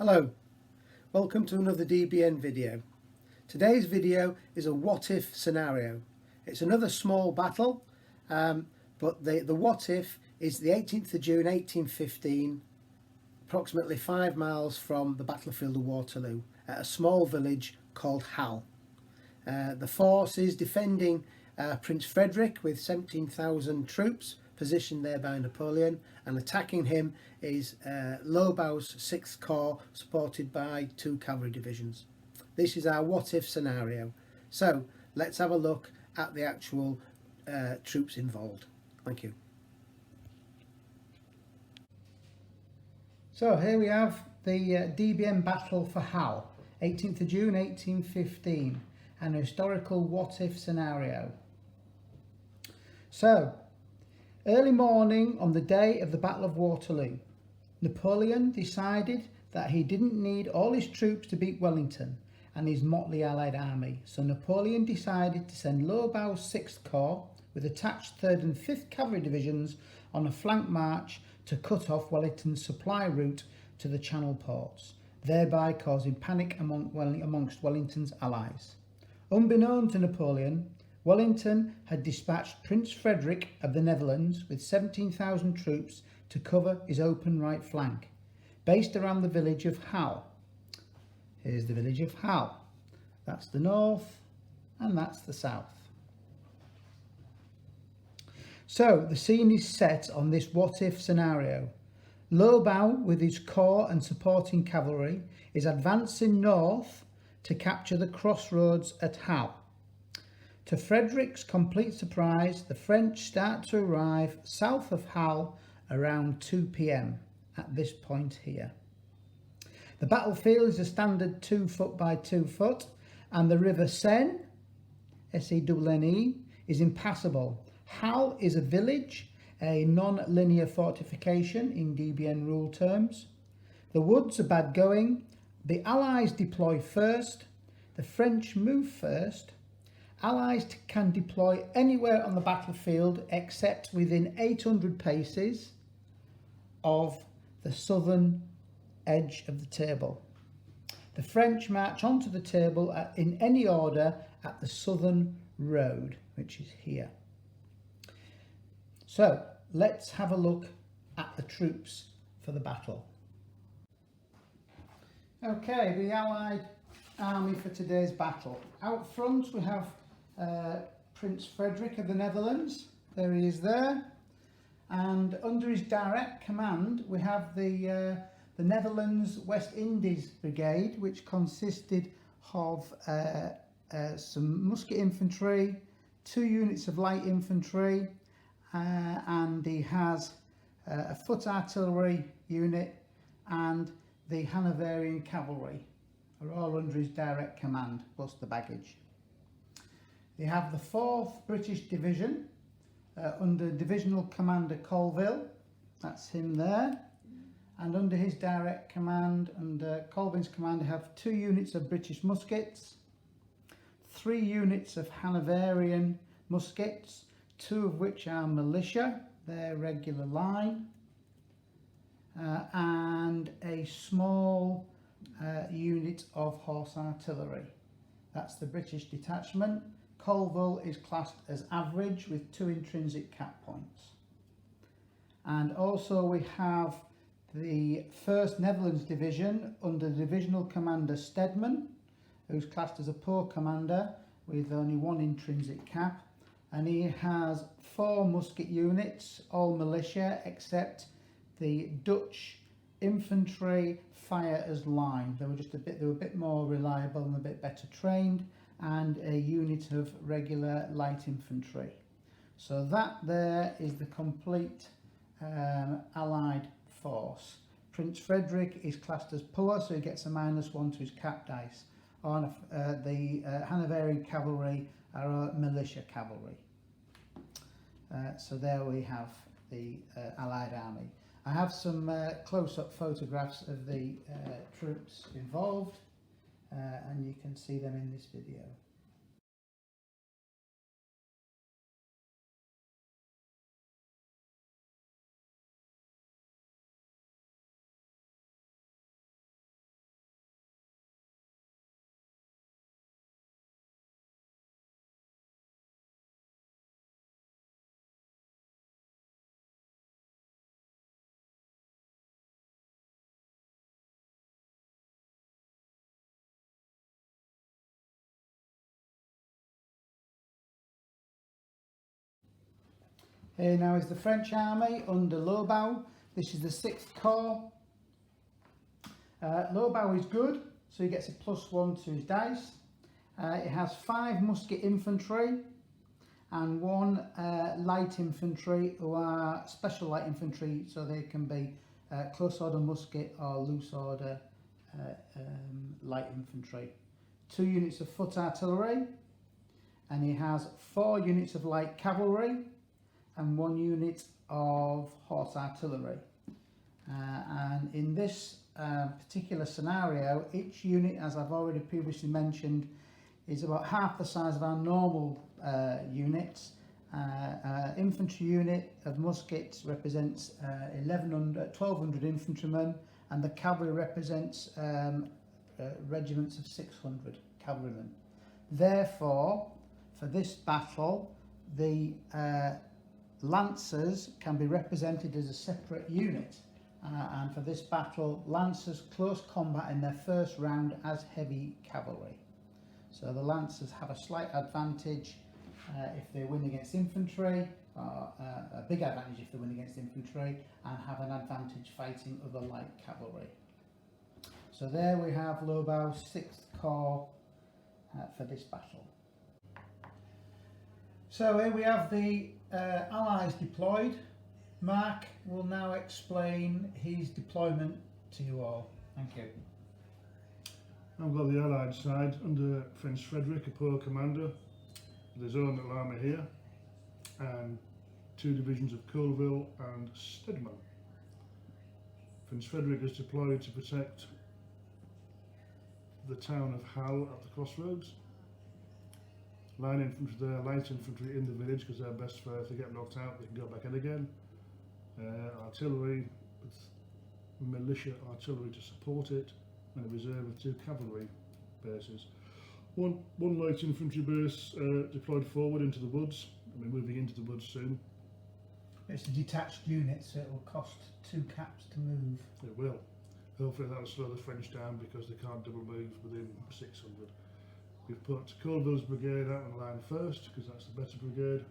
Hello, welcome to another DBN video. Today's video is a what if scenario. It's another small battle, but the what if is the 18th of June 1815, approximately 5 miles from the battlefield of Waterloo, at a small village called Hal. The force is defending Prince Frederick with 17,000 troops positioned there by Napoleon, and attacking him is Lobau's 6th Corps supported by 2 cavalry divisions. This is our what if scenario. So let's have a look at the actual troops involved. Thank you. So here we have the DBN battle for Hal, 18th of June 1815, an historical what if scenario. So, early morning on the day of the Battle of Waterloo, Napoleon decided that he didn't need all his troops to beat Wellington and his motley allied army, so Napoleon decided to send Lobau's 6th Corps with attached 3rd and 5th Cavalry Divisions on a flank march to cut off Wellington's supply route to the Channel ports, thereby causing panic amongst Wellington's allies. Unbeknown to Napoleon, Wellington had dispatched Prince Frederick of the Netherlands with 17,000 troops to cover his open right flank, based around the village of Hal. Here's the village of Hal. That's the north and that's the south. So the scene is set on this what-if scenario. Lobau, with his corps and supporting cavalry, is advancing north to capture the crossroads at Hal. To Frederick's complete surprise, the French start to arrive south of Hal around 2 p.m. at this point here. The battlefield is a standard 2 foot by 2 foot, and the River Seine, S-E-N-N-E, is impassable. Hal is a village, a non-linear fortification in DBN rule terms. The woods are bad going. The Allies deploy first. The French move first. Allies can deploy anywhere on the battlefield except within 800 paces of the southern edge of the table. The French march onto the table in any order at the southern road, which is here. So let's have a look at the troops for the battle. Okay, the Allied army for today's battle. Out front we have Prince Frederick of the Netherlands. There he is there, and under his direct command we have the Netherlands West Indies Brigade, which consisted of some musket infantry, 2 units of light infantry, and he has a foot artillery unit, and the Hanoverian cavalry are all under his direct command, plus the baggage. They have the 4th British Division under Divisional Commander Colville, that's him there, and under his direct command, under Colvin's command, they have 2 units of British muskets, 3 units of Hanoverian muskets, 2 of which are militia, their regular line, and a small unit of horse artillery. That's the British detachment. Colville is classed as average with 2 intrinsic cap points. And also we have the 1st Netherlands Division under Divisional Commander Stedman, who's classed as a poor commander with only 1 intrinsic cap, and he has 4 musket units, all militia, except the Dutch infantry fire as line. They were a bit more reliable and a bit better trained, and a unit of regular light infantry. So that there is the complete Allied force. Prince Frederick is classed as poor, so he gets a -1 to his cap dice. The Hanoverian cavalry are militia cavalry. So there we have the Allied army. I have some close-up photographs of the troops involved, and you can see them in this video. Here now is the French army under Lobau. This is the 6th Corps. Lobau is good, so he gets a +1 to his dice. It has 5 musket infantry and 1 light infantry, who are special light infantry, so they can be close order musket or loose order light infantry. 2 units of foot artillery, and he has 4 units of light cavalry and 1 unit of horse artillery. And in this particular scenario, each unit, as I've already previously mentioned, is about half the size of our normal units. Infantry unit of muskets represents 1,200 infantrymen, and the cavalry represents regiments of 600 cavalrymen. Therefore, for this battle, the Lancers can be represented as a separate unit, and for this battle, Lancers close combat in their first round as heavy cavalry. So the Lancers have a slight advantage if they win against infantry, a big advantage if they win against infantry, and have an advantage fighting other light cavalry. So there we have Lobau's 6th Corps for this battle. So here we have the Allies deployed. Mark will now explain his deployment to you all. Thank you. I've got the Allied side under Prince Frederick, a poor commander, with his own little army here, and 2 divisions of Colville and Stedman. Prince Frederick is deployed to protect the town of Hal at the crossroads. Line infantry there, light infantry in the village, because they're best for if they get knocked out, they can go back in again. Artillery with militia artillery to support it, and a reserve of 2 cavalry bases. One light infantry base deployed forward into the woods, and we're moving into the woods soon. It's a detached unit, so it will cost 2 caps to move. It will. Hopefully that will slow the French down, because they can't double move within 600. We've put Colville's brigade out on line first, because that's the better brigade,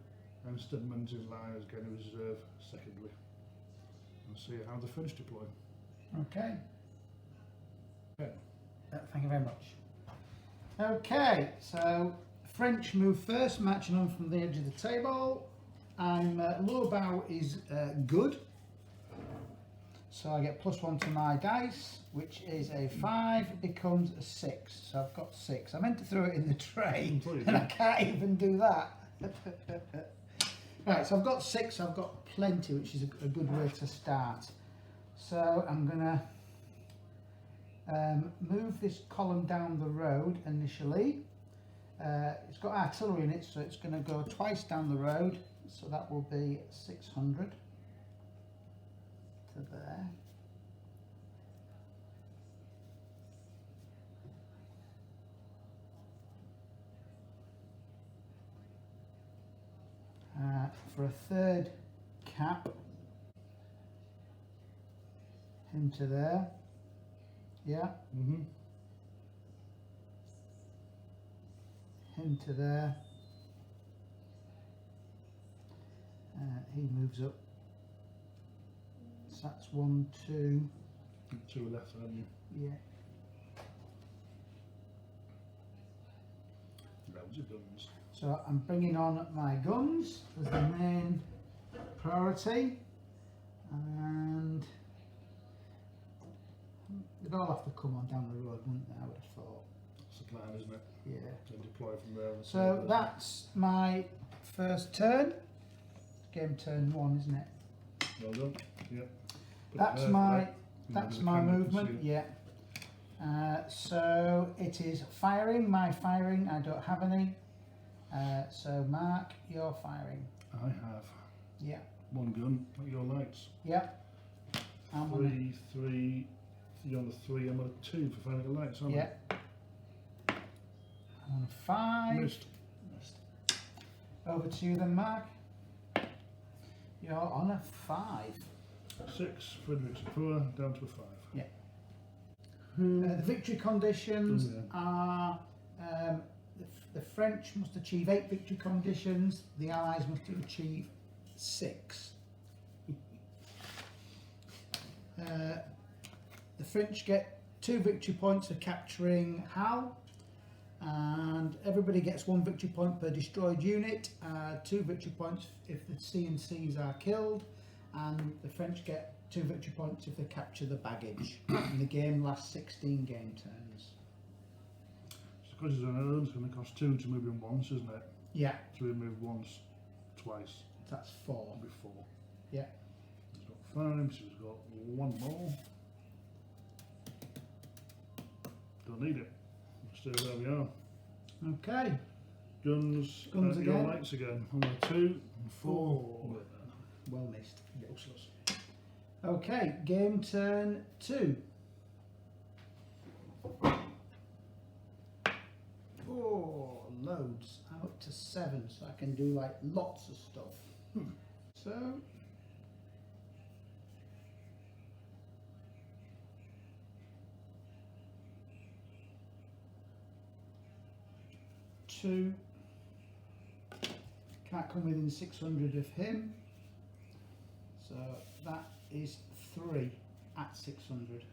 and Stedman's in line as again a reserve secondly. And see how the French deploy. Okay. Thank you very much. Okay, so French move first, marching on from the edge of the table. Lobau is good, so I get +1 to my dice, which is a 5, becomes a 6. So I've got 6. I meant to throw it in the tray, and I can't even do that. Right, so I've got 6. I've got plenty, which is a good way to start. So I'm gonna move this column down the road initially. It's got artillery in it, so it's going to go twice down the road, so that will be 600 to there. For a 3rd cap, him to there. Yeah. Him to there. He moves up. So that's 1, 2. 2 left, haven't you? Yeah. Rounds of guns. So I'm bringing on my guns as the main priority, and they'd all have to come on down the road, wouldn't they? I would have thought. That's the plan, isn't it? Yeah. And deploy from there. So that's my first turn. Game turn 1, isn't it? Well done. Yeah. That's my movement. Yeah. So it is firing. My firing. I don't have any. So Mark, you're firing. I have. Yeah. 1 gun. Like your lights. Yeah. 3. You're on a 3. I'm on a 2 for finding the lights, aren't yeah. I'm on a 5. Missed. Over to you then, Mark. You're on a 5. 6. Frederick's poor, down to a 5. Yeah. The victory conditions are the French must achieve 8 victory conditions, the Allies must achieve 6. The French get 2 victory points for capturing Hal, and everybody gets 1 victory point per destroyed unit, 2 victory points if the CNCs are killed, and the French get 2 victory points if they capture the baggage. And the game lasts 16 game turns. So because it's an urn, it's going to cost 2 to move him once, isn't it? Yeah, So we move once, twice, that's 4. before. Yeah. He's got 5, so he's got 1 more. Don't need it. We'll stay where we are. Okay. Guns Guns your again. lights again. 1, 2, and 4. Well missed. Useless. Okay, game turn 2. Oh, loads. I'm up to 7, so I can do like lots of stuff. So, two. Can't come within 600 of him. So that is 3 at 600.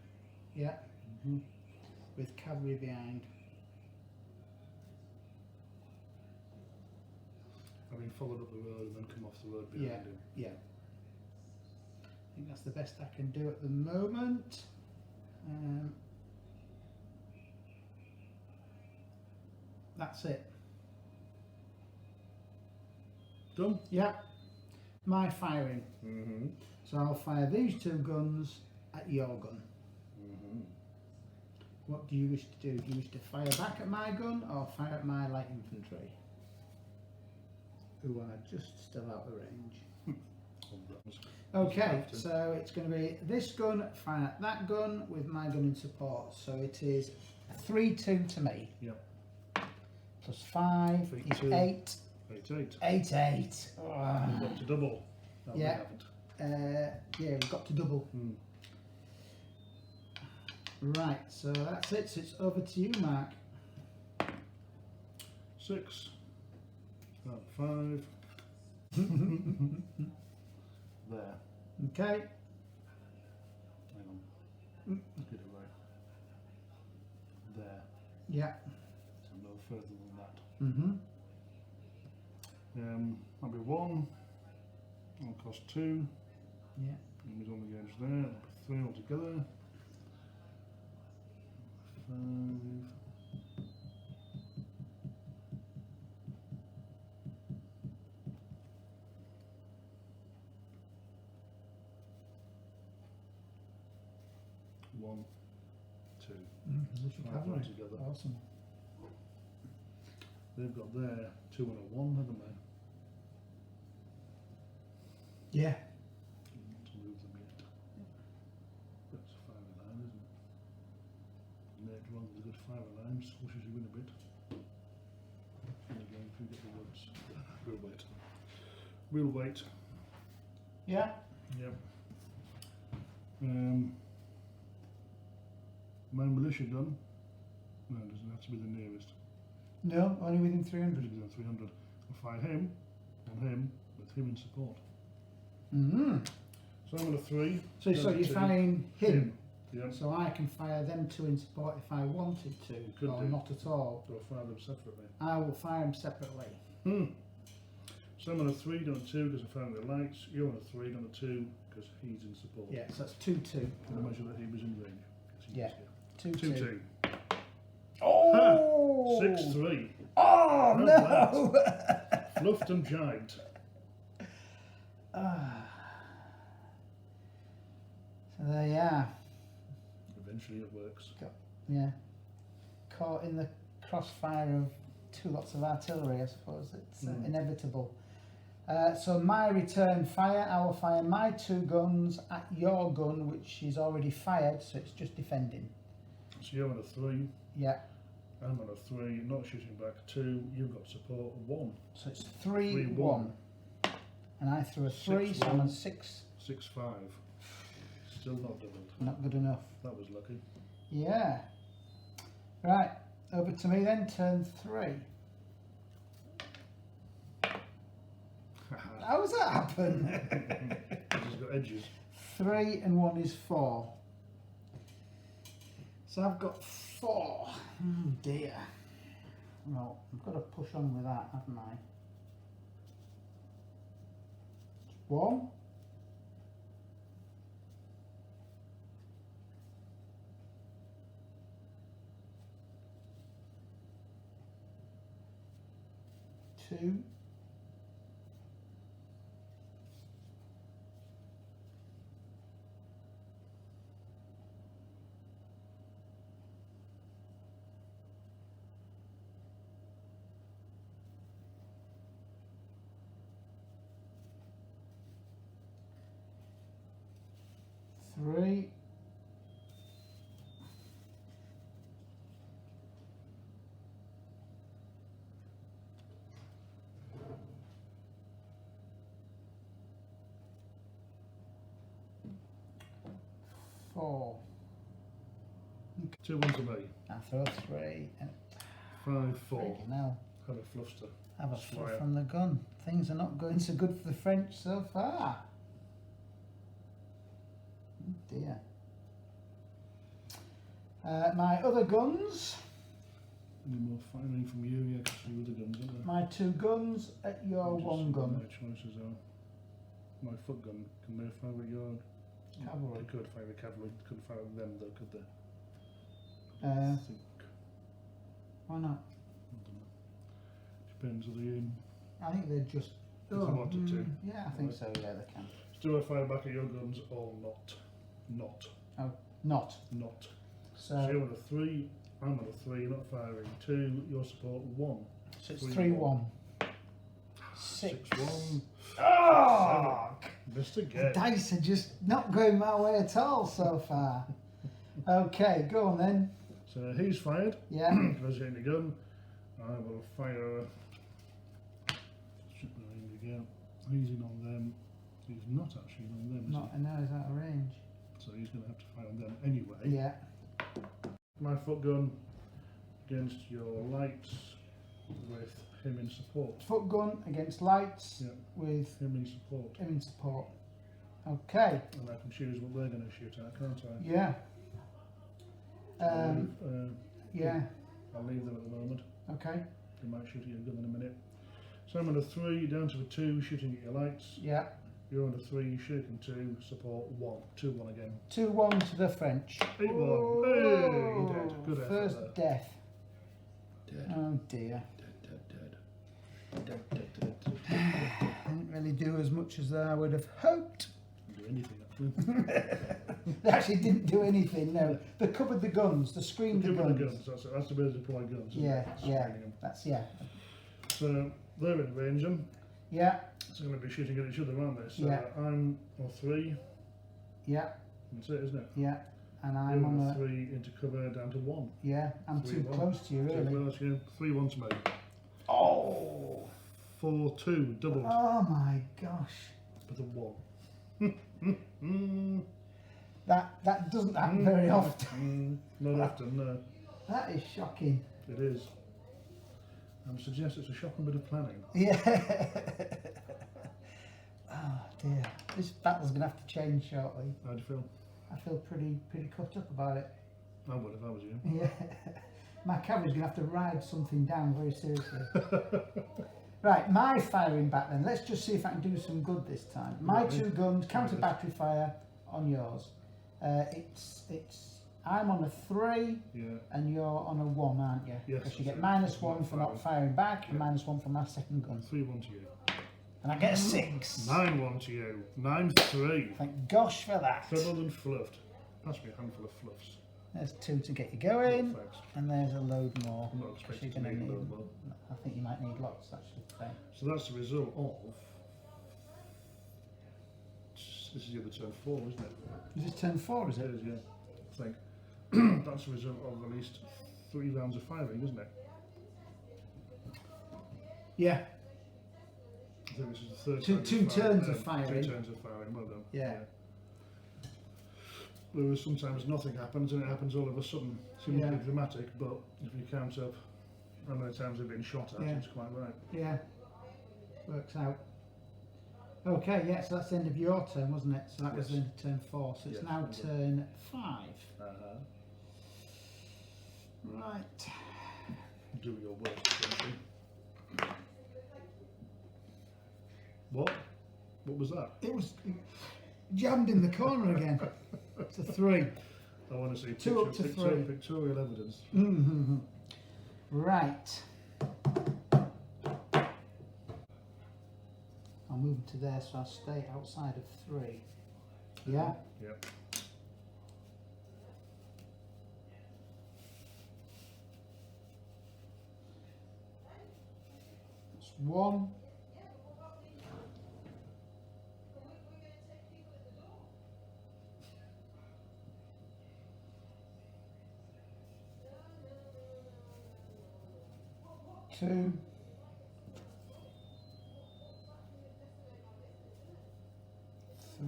Yeah. Mhm. With cavalry behind. Having followed up the road and then come off the road behind Yeah. him. Yeah. I think that's the best I can do at the moment. That's it. Done? Yeah. My firing. Mm-hmm. So I'll fire these 2 guns at your gun. Mm-hmm. What do you wish to do? Do you wish to fire back at my gun or fire at my light infantry? Who are just still out of range. Okay, so it's going to be this gun, fire at that gun with my gun in support. So it is 3-2 to me. Yep. Plus 5 is 3-2. 8. 8-8. 8-8. We've got to double. No, we Yeah. haven't. Yeah, we've got to double. Mm. Right, so that's it. So it's over to you, Mark. 6. 5. There. Okay. Hang on. Mm. Let's get it right. There. Yeah. So no further than that. Mm-hmm. That'll be 1. That'll cost 2. Yeah. And he's on the edge there. That'll be 3 altogether. 5. One, 2. Position 5 cavalry. altogether. Awesome. They've got their 2 and a 1, haven't they? Yeah. To move them yet. That's 5 and 9, isn't it? Later on, there's a good 5 and 9, squishes you in a bit. And again, if you get the words, we'll wait. We'll wait. Yeah. Yep. My militia gun. No, it doesn't have to be the nearest. No, only within 300. Within 300. I'll fire him on him with him in support. Mm-hmm. So I'm on a 3. So you're 2. firing him. Yep. So I can fire them 2 in support if I wanted to, Could or do. not at all. So I'll fire them separately. I will fire them separately. So I'm on a 3, down a 2 because I'm firing the lights. You're on a 3, down a 2 because he's in support. Yeah, so that's 2-2. And I measure that he was in range. 'cause he Yeah. was here. 2-2. 2-2. Oh! 6-3. Oh, How's no! Fluffed and jibed. So there you are. Eventually it works. Yeah. Caught in the crossfire of 2 lots of artillery, I suppose. It's inevitable. So my return fire, I will fire my 2 guns at your gun, which is already fired, so it's just defending. So you're on a 3. Yeah. I'm on a 3, not shooting back. 2, you've got support. 1. So it's 3-1. 3-1. And I threw a 3, so I'm on 6. 6-5. Still not doubled. Not good enough. That was lucky. Yeah. Right, over to me then, turn 3. How does that happen? It's got edges. 3 and 1 is 4. So I've got 4. Oh dear. Well, I've got to push on with that, haven't I? 1. 2. 3. 4. 2 1 to me. I throw 3 and 5 4. now Have a fluster. have a Fire. fluff from the gun. Things are not going so good for the French so far. Oh dear. My other guns, Any more firing from you? Yeah, because you the guns, aren't there? my 2 guns at your Just 1 gun. My choices are. My foot gun, can they fire at your. Cavalry. They could fire the cavalry, couldn't fire at them though, could they? I think. Why not? I don't know. Depends on the aim. I think they're just. If they wanted to. Yeah, I think Right. so. Yeah, they can. Do I fire back at your guns or not? Not. Not. Not. So So, you're on a 3, I'm on a 3, not firing. 2, your support 1. so it's 3-1. 3-1. 6. 6-1. Oh! Missed The again. dice are just not going my way at all so far. Okay, go on then. So he's fired. Yeah. Goes in the gun. I will fire. Shoot the range again. He's in on them. He's not actually in on them, is Not, no, is out of range. he? So he's going to have to fire on them anyway. Yeah. My foot gun against your lights with him in support. Foot gun against lights Yeah, with him in support. him in support. Okay. And I can choose what they're going to shoot at, can't I? Yeah. Yeah. I'll leave them at the moment. Okay. They might shoot at your gun in a minute. So I'm on a 3, down to a 2, shooting at your lights. Yeah. You're on a 3, shooting 2, support 1. 2-1 again. 2-1 to the French. 8-1. Hey, you're dead. Good effort First there. death. Dead. Oh dear. Dead. Dead. Didn't really do as much as I would have hoped. Didn't do anything actually. They actually didn't do anything. No, they covered the guns. They screened the Give them guns. the guns. That's the way to deploy guns. Isn't Yeah, it? yeah. Screening them. That's yeah. So they're in range them. Yeah, So they're going to be shooting at each other, aren't they? So Yeah. I'm on 3. yeah, That's it, isn't it? yeah. And You're I'm on on a a 3 into cover down to 1. yeah. I'm too 3-1. close to you, So really. well, you 3-1 to me. Oh, 4-2 doubled oh my gosh. with a 1. That doesn't happen very often. Not often, no. That is shocking. It is. I would suggest it's a shocking bit of planning. Yeah. Oh dear. This battle's gonna have to change shortly. How do you feel? I feel pretty cut up about it. I would if I was you. Yeah. My cavalry's gonna have to ride something down very seriously. Right, my firing back then. Let's just see if I can do some good this time. My Right. 2 guns, counter battery fire on yours. I'm on a 3 Yeah. and you're on a 1, aren't you? Yes, Because you that's get right. -1 for not firing back and Yeah. -1 for my second gun. 3-1 to you. And I get a 6. 9-1 to you. 9-3. Thank gosh for that. Troubled and fluffed. Pass me a handful of fluffs. There's 2 to get you going, No, thanks. and there's a load more. I'm not 'cause expecting you're to gonna need a need- load more. I think you might need lots actually today. So that's the result of. This is the other turn 4, isn't it? Is this turn 4, is It it? is, yeah. I think. That's the result of at least 3 rounds of firing, isn't it? Yeah. I think this is the third Two- time two you've turns fired, of firing. 2 turns of firing, well done. Yeah. Whereas sometimes nothing happens and it happens all of a sudden. Seems Yeah. a bit dramatic, but if you count up how many times they've been shot at, Yeah. it's quite right. Yeah. Works out. Okay, yeah, so that's the end of your turn, wasn't it? So that was Yes. the end of turn 4. So it's Yes, now well done. turn 5. Right. Do your worst, essentially. What? What was that? It was jammed in the corner again. It's a 3. I want to see 2 up to 3. pictorial evidence. Mm-hmm. Right. I'll move to there so I'll stay outside of 3. Yeah? Yep. It's 1. 2.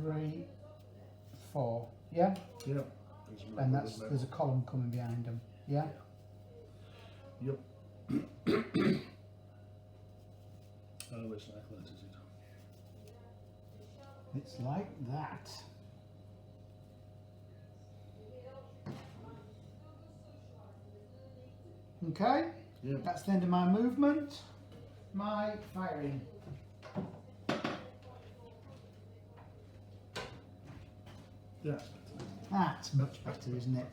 3. 4. Yeah? Yep. And there's a column coming behind them. Yeah? Yep. Oh, it's like that, is it? It's like that. Okay? Yep. That's the end of my movement. My firing. Yes. That's much better, isn't it?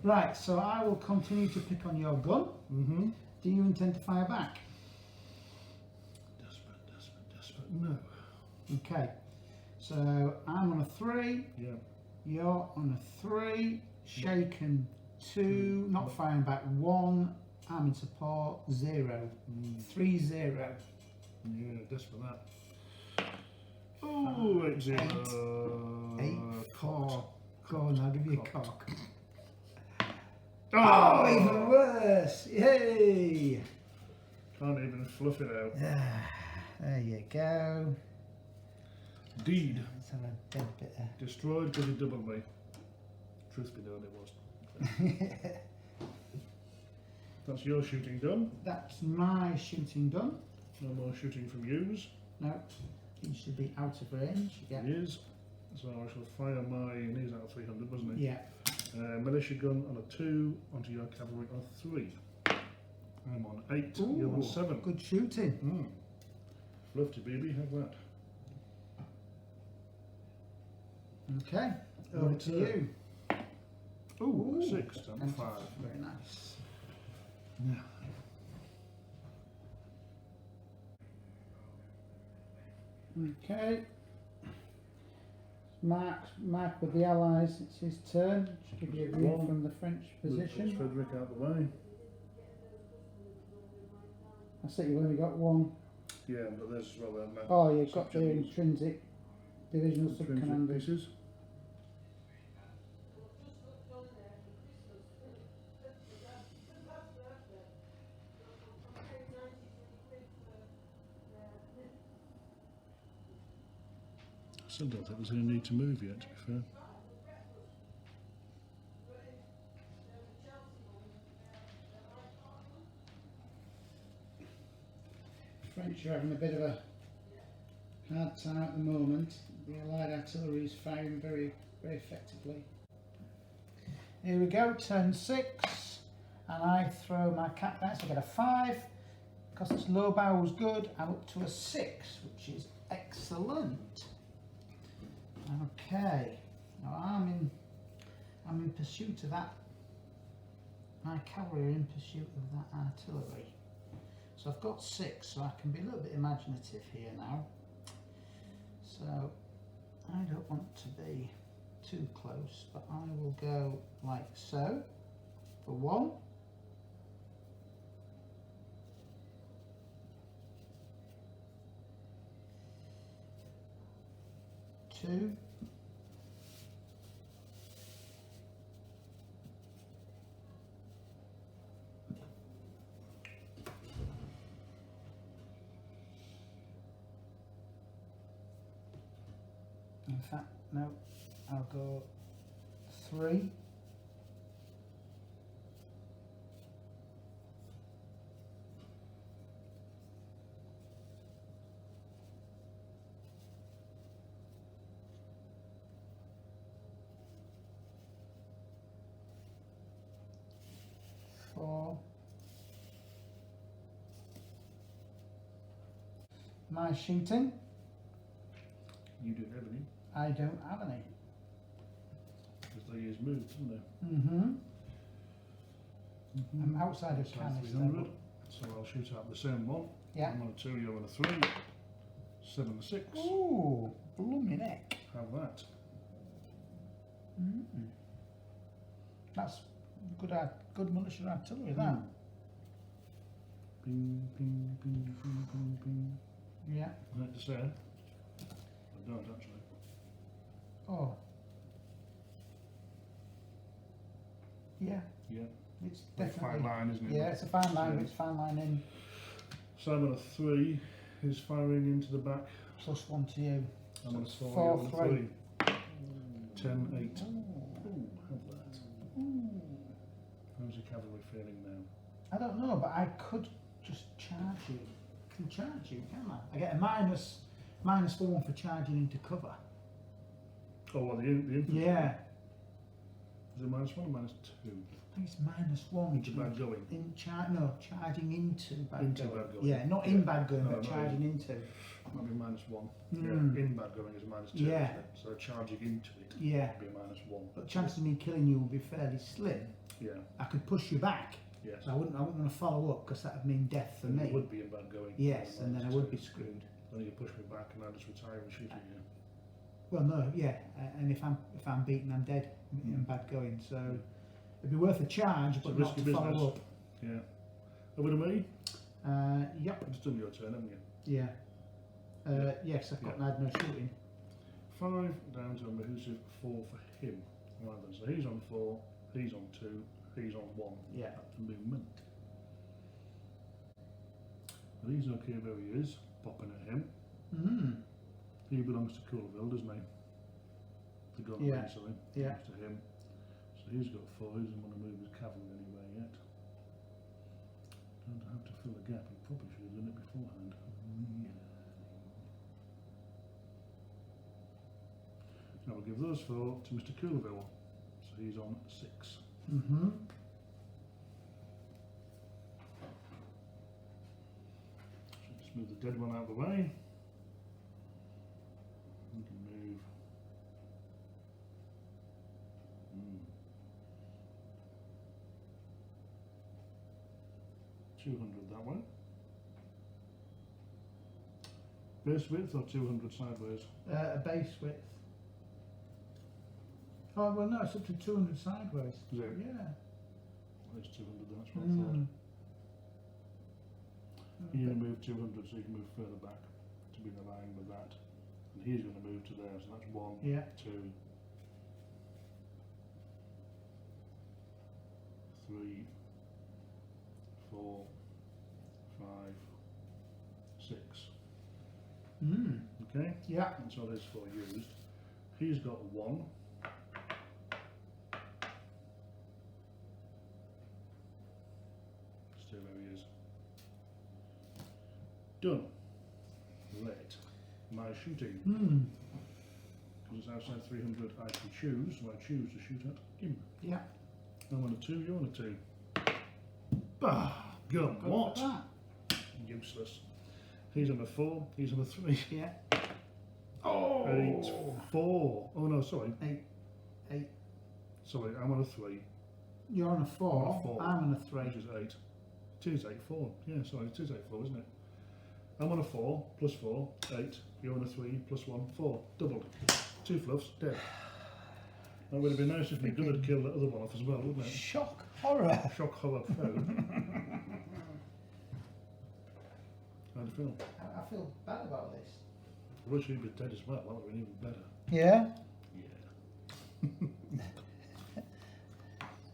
Right, so I will continue to pick on your gun. Mm-hmm. Do you intend to fire back? Desperate. No. Okay. So I'm on a 3. Yeah. You're on a 3. Shaken 2. Not firing back 1. I'm in support 0. 3 0. Yeah, desperate that. Oh, 8 0. 8 4. Go on, I'll give you a cock. Oh, Even worse! Yay! Can't even fluff it out. There you go. Deed. Let's have a dead bit of... Destroyed because he doubled me. Truth be known, it was. That's your shooting done. That's my shooting done. No more shooting from yous. No, he should be out of range. Yeah. He is. So I shall fire my, and he's out of 300, wasn't he? Yeah. Militia gun on a 2, onto your cavalry on 3. I'm on 8, Ooh, you're on 7. Good shooting. Fluffy baby, have that. Okay, over to you. Ooh, 6 and 5. Very nice. Yeah. Okay. Mark with the Allies, it's his turn. Just give you a view from the French position. Frederick out the way. I see you've only got 1. Yeah, but there's as well there. Oh, you've got the intrinsic divisional Intrinsic sub-commanders. pieces. I still don't think there's any need to move yet, to be fair. French are having a bit of a hard time at the moment. The Allied artillery is firing very, very effectively. Here we go, turn 6, and I throw my cat dice. I get a 5. Because this low bow was good, I'm up to a 6, which is excellent. Okay, now I'm in pursuit of that. My cavalry are in pursuit of that artillery. So I've got 6, so I can be a little bit imaginative here now. So I don't want to be too close, but I will go like so for 1. 2. 'No, I'll go 3. 4. My shooting, You didn't have any, I don't have any. because they is moved, isn't there? I'm outside of Outside canister. 300, so I'll shoot out the same one. Yeah. I'm on a 2, you're on a 3. 7 and 6. Ooh, blooming heck. Have that. That's good militia artillery, that. Ping, ping, ping, ping, ping, ping. Yeah. I have to say, I don't actually. Oh. Yeah, Yeah. it's Fine definitely. line, isn't it? Yeah, it's a fine line, Yeah. but it's fine line in. So I'm on a 3, who's firing into the back. +1 to you. I'm on a So 4, four, you're on a three. 3. 10, 8. Ooh. Ooh, have that. Ooh. How's your cavalry feeling now? I don't know, but I could just charge you. I can charge you, can I? I get a -1 for charging into cover. Oh, well, the infantry. Yeah. Is it -1 or -2? I think it's -1 Into bad going. charging into bad Into going. bad going. Yeah, not in bad going, No, but not charging into. Might be -1. Mm. Yeah, in bad going is -2. Yeah. Isn't it? So charging into it Yeah, would be a -1. but chances of me killing you will be fairly slim. Yeah. I could push you back, Yes. so I wouldn't want to follow up because that would mean death for And me. it would be in bad going. Yes, and then I would be -2. screwed. Then you push me back and I just retire and shoot at you. Well, no, yeah, and if I'm beaten, I'm dead in bad going. So it'd be worth a charge, It's a but not risky to follow business. up. Yeah. Over to me. Yep, It's done your turn, haven't you? yeah. Yes, I've got Yeah. I had no shooting. 5 down to a Mahusive 4 for him. Right then, so he's on 4, he's on 2, he's on 1. Yeah. That's movement. Well, he's okay where he is, popping at him. He belongs to Coolville, doesn't he? The gun Yeah. recently. Yeah. Belongs to him. So he's got 4, he doesn't want to move his cavalry anywhere yet. Don't have to fill the gap, he probably should have done it beforehand. Now we'll give those 4 to Mr. Coolville. So he's on 6. So just move the dead one out of the way. We can move. 200 that way. Base width or 200 sideways? A base width. Oh well, no, it's up to 200 sideways. Is it? Yeah. It's 200, that's what I thought. You're going to move 200 so you can move further back to be in line with that. And he's going to move to there, so that's 1, Yeah. 2, 3, 4, 5, 6. Okay? Yeah. That's all his 4 used. He's got 1. Stay where he is. Done. Right. My shooting. Because it's outside 300, I can choose, so I choose to shoot at him. Yeah. I'm on a 2, you're on a 2. Bah! Gun, Go what? for that. Useless. He's on a 4, he's on a 3. Yeah. 8, 4. Oh no, sorry. 8. Sorry, I'm on a 3, You're on a 4. On a 4. I'm on a 3. which is 8. It is 8, 4. Yeah, sorry, it is 8, 4, isn't it? I'm on a 4, plus 4, 8. You're on a 3, plus 1, 4. Doubled. 2 fluffs, dead. That would have been nice if we had killed the other one off as well, wouldn't it? Shock horror. Shock horror foe. How do you feel? I feel bad about this. I wish he'd been dead as well, that would have been even better. Yeah. Yeah.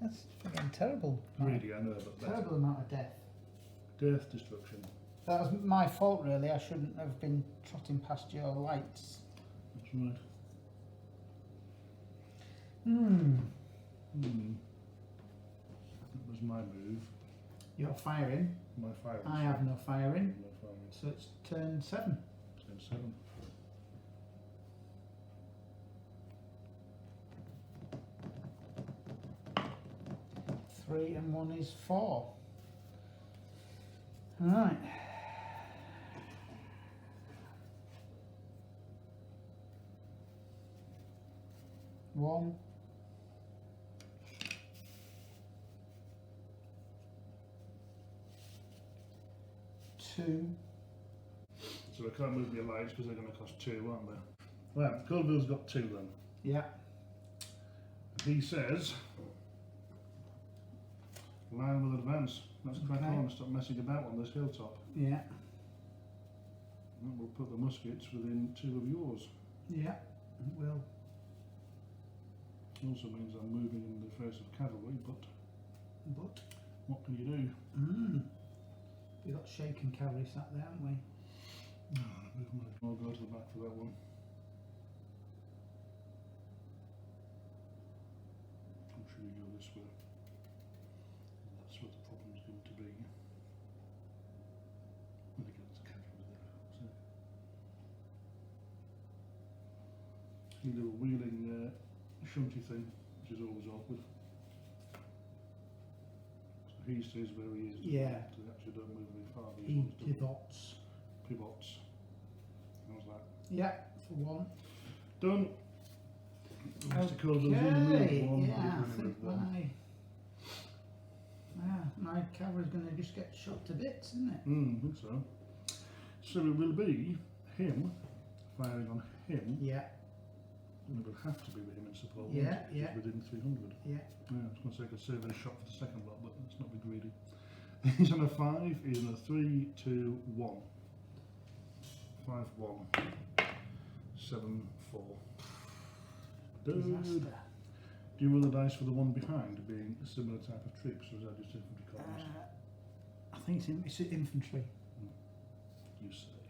That's fucking terrible. Really, I know, but better. Terrible amount of death. Death, destruction. That was my fault, really. I shouldn't have been trotting past your lights. That's right. That was my move. You're firing. My firing. I have no firing. No firing. So it's turn 7. Turn 7. 3 and 1 is 4. Right. One. 2. So I can't move my lights because they're going to cost 2, aren't they? Right, Colville's got 2 then. Yeah. He says, line with advance. Let's crack Okay. on and stop messing about on this hilltop. Yeah. And we'll put the muskets within 2 of yours. Yeah. It will. Also means I'm moving in the face of cavalry, but what can you do? We've got shaken cavalry sat there, haven't we? I'll go to the back for that one. I'm sure you go this way. That's what the problem's going to be. When it gets cavalry there. So, you do a wheeling shunty thing, which is always awkward. So he stays where he is. Yeah. So they actually don't move very far. These He ones do. pivots. Pivots. How's that? Yeah, for 1. Done. Mr. Colville's Okay, only moved 1. yeah, I He's only think moved 1. my cavalry's going to just get shot to bits, isn't it? I think so. So it will be him firing on him. Yeah, And it will have to be with him in support. Yeah, won't it? Which yeah. is within 300. yeah. Yeah, I was going to say I could save a shot for the second lot, but let's not be greedy. He's on a 5, he's on a 3, 2, 1. 5, 1. 7, 4. Disaster. Do you roll the dice for the one behind being a similar type of troops, or is that just infantry columns? I think it's infantry. You say.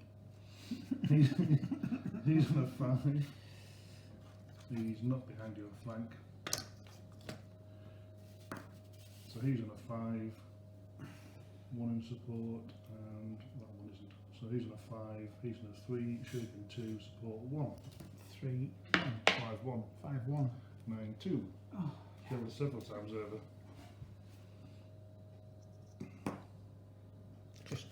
He's on a 5. He's not behind your flank. So he's on a 5. 1 in support, and that one isn't. So he's on a 5. He's on a 3. Shaken 2. Support 1. 3, 5, 1. 5, 1. 9, 2. Oh. Killed it several times over. Just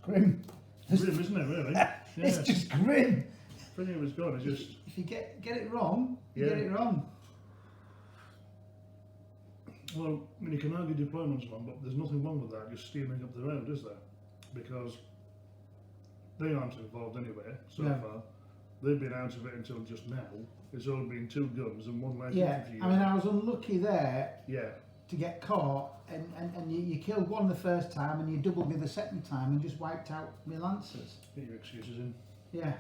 grim. Grim, isn't it, really? It's just grim. Brilliant was gone. It's just. If you get it wrong, you Yeah. get it wrong. Well, I mean, you can argue deployment's wrong, but there's nothing wrong with that, just steaming up the road, is there? Because they aren't involved anyway, so No. far. They've been out of it until just now. It's only been 2 guns and 1 light Yeah, infantry I mean, unit. I was unlucky there Yeah, to get caught, and you killed one the first time, and you doubled me the second time, and just wiped out my lancers. get your excuses in. Yeah.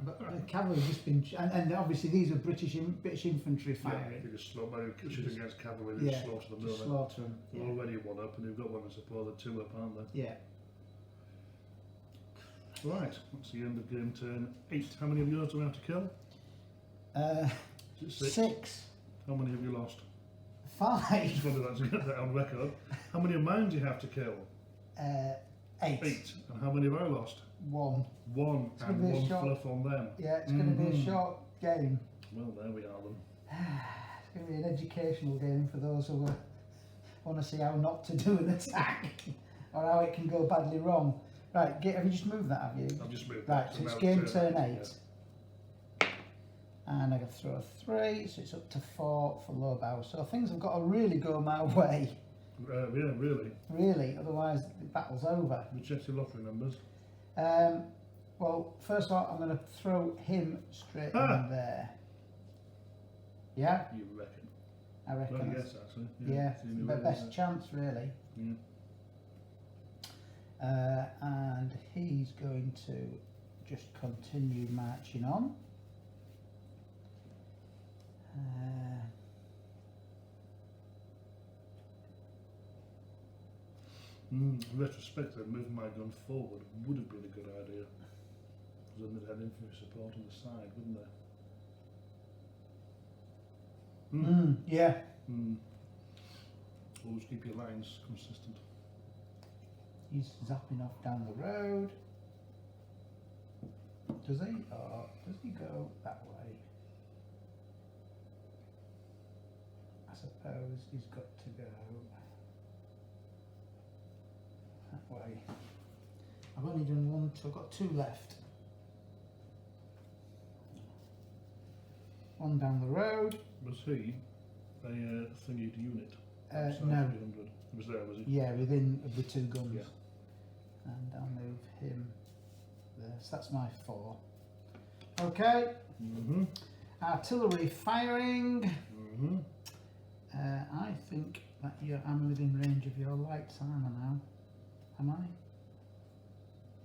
But the cavalry just been, and obviously these are British infantry Yeah, firing. you just slow by shooting against cavalry, they Yeah, just slaughter them, Just don't slaughter them. they? They're already 1 up, and they've got 1 in support, they're 2 up, aren't they? Yeah. Right, that's the end of game turn 8. How many of yours do we have to kill? Is it 6? 6, How many have you lost? 5, Just wanted that to get that on record. How many of mine do you have to kill? 8, 8. And how many have I lost? 1. 1, It's gonna and be a 1 short- fluff on them. Yeah, it's going to be a Mhm. short game. Well, there we are then. It's going to be an educational game for those who want to see how not to do an attack or how it can go badly wrong. Right, have you just moved that, have you? I've just moved Right, that, so it's now game turn 8. Yeah. And I can throw a 3, so it's up to 4 for low bow. So things have got to really go my way, Yeah, really. really, otherwise the battle's over. We checked your lottery numbers. Well, first of all, I'm going to throw him straight Ah! in there. Yeah, You reckon? I reckon. Well, that's- yes, actually. Yeah, it's the only the way, best isn't it? chance, really. Yeah. And he's going to just continue marching on. In retrospect, then, moving my gun forward would have been a good idea. Because then they'd had infantry support on the side, wouldn't they? Yeah. Always keep your lines consistent. He's zapping off down the road. Does he? Or does he go that way? I suppose he's got to go that way. I've only done one, two, I've got two left. One down the road. Was he a thingied unit? No. 300. He was there, was he? Yeah, within of the two guns. Yeah. And I'll move him there. So that's my 4. Okay. Mm-hmm. Artillery firing. Mm-hmm. I think that I'm within range of your lights armour now. Am I?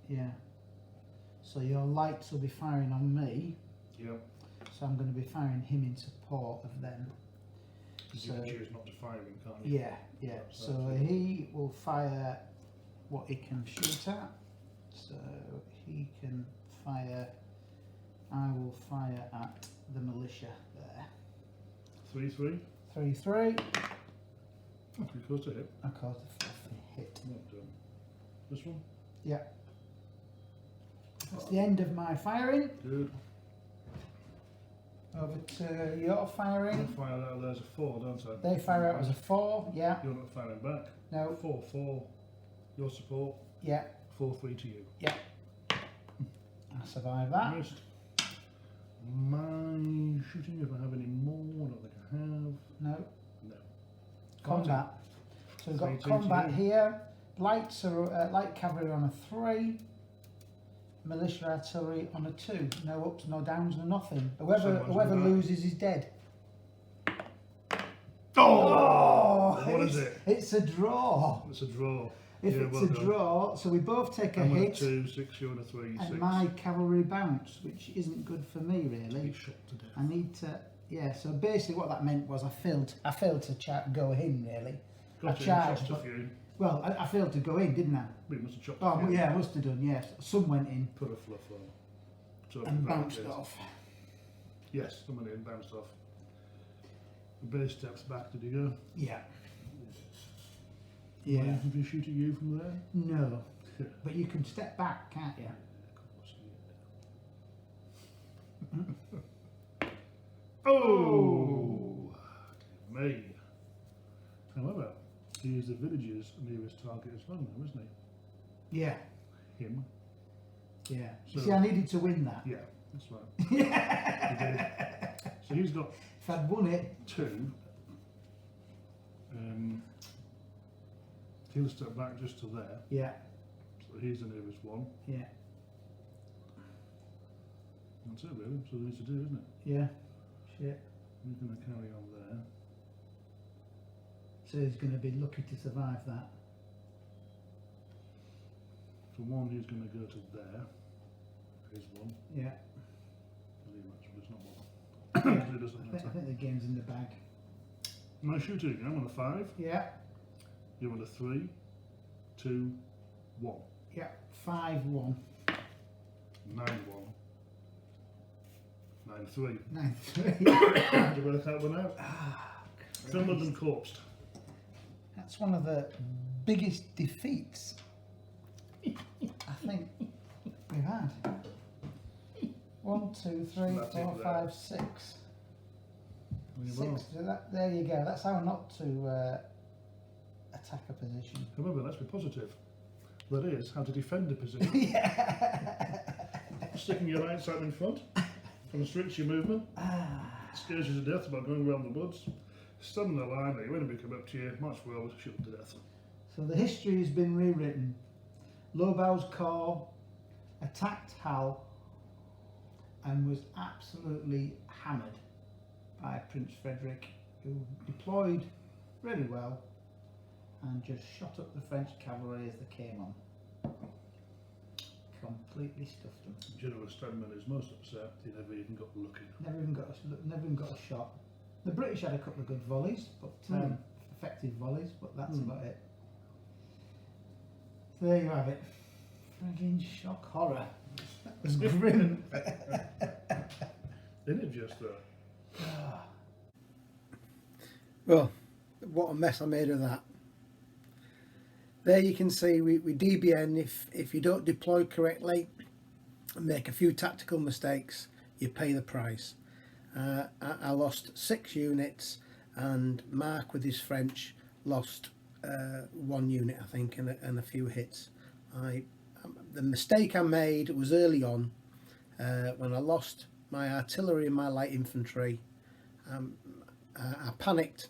Yeah. So your lights will be firing on me. Yep. So I'm going to be firing him in support of them. You can choose not to fire him, can't you? Yeah, yeah. So he will fire what he can shoot at. So he can fire. I will fire at the militia there. 3-3. 3-3. Oh, pretty close to hit. I caused a fluffy hit. Not done. This one? Yeah. That's the end of my firing. Good. Over to your I firing. fire that there's a 4, don't I? They fire out as a 4. Yeah. You're not firing back. No. 4-4. Your support. Yeah. 4-3 to you. Yeah. I survive that. Missed. My shooting, if I have any more, I don't think I have. No. No. Combat. So we've got 3-2 to combat you. here. Lights are light cavalry on a 3. Militia artillery on a 2. No ups, no downs, no nothing. Whoever loses is dead. Oh! What is it? It's a draw. It's a draw. If Yeah, it's well a done. draw, so we both take a I'm on a hit, 2, 6, you're on a 3, 6. and my cavalry bounce, which isn't good for me really. He's shot to death. I need to, yeah. So basically, what that meant was I failed to go in really. Got I it, charged, shot a but- few. Well, I failed to go in, didn't I? We must have chopped Oh, a few. yeah, I must have done. Yes, some went in Put a fluff on. So and that bounced is- off. Yes, someone in bounced off. The base steps back, did he go? Yeah. Yeah. Yeah. If you shoot at you from there? No, Yeah. but you can step back, can't you? Oh! Me. However, he is the village's nearest target as well now, isn't Yeah. he? Him. Yeah. So- See, I needed to win that. Yeah, that's right. He did. So he's got If I'd won it, 2. He'll step back just to there. yeah, So he's the nearest one. yeah, That's it really. That's all there is to do, isn't it? yeah. Shit. He's going to carry on there. So he's going to be lucky to survive that. For one, he's going to go to there. Here's one. Yeah. Believe actually, it's not one. It doesn't I matter. think the game's in the bag. My shooting, I'm on a 5. Yeah, You're on a 3, 2, 1. yeah. 5-1. 9-1. 9-3. 9-3. How'd you work that one out? Finland and corpsed. That's one of the biggest defeats I think we've had. 1, 2, 3, That's it 4, there. 5, 6. Well, 6. There you go. That's how not to attack a position. however, let's be positive. That is how to defend a position. Yeah. Sticking your right side in front, constricts your movement, scares you to death about going around the woods, stand in the line, the enemy come up to you, march forward, shoot them to death. So the history has been rewritten. Lobau's corps attacked Hal and was absolutely hammered by Prince Frederick, who deployed really well and just shot up the French cavalry as they came on. Completely stuffed them. General Stedman is most upset he never even got looking. Never even got a shot. The British had a couple of good volleys, but effective volleys, but that's about it. So there you have it. Friggin' shock horror. That was grim. Isn't it just that? Well, what a mess I made of that. There you can see we DBN if you don't deploy correctly and make a few tactical mistakes, you pay the price. I lost 6 units and Mark with his French lost 1 unit, I think, and a few hits. The mistake I made was early on when I lost my artillery and my light infantry. I panicked,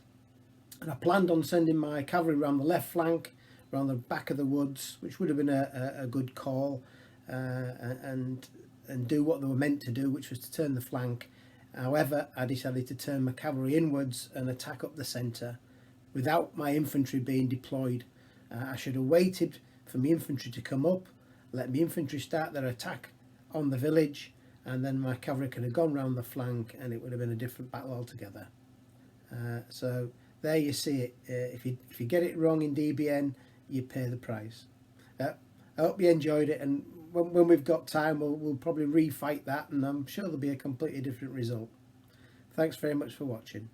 and I planned on sending my cavalry around the left flank, around the back of the woods, which would have been a good call, and do what they were meant to do, which was to turn the flank. However, I decided to turn my cavalry inwards and attack up the centre without my infantry being deployed. I should have waited for my infantry to come up, let my infantry start their attack on the village, and then my cavalry could have gone round the flank, and it would have been a different battle altogether. So there you see it. If you get it wrong in DBN, you pay the price. I hope you enjoyed it, and when we've got time, we'll probably refight that, and I'm sure there'll be a completely different result. Thanks very much for watching.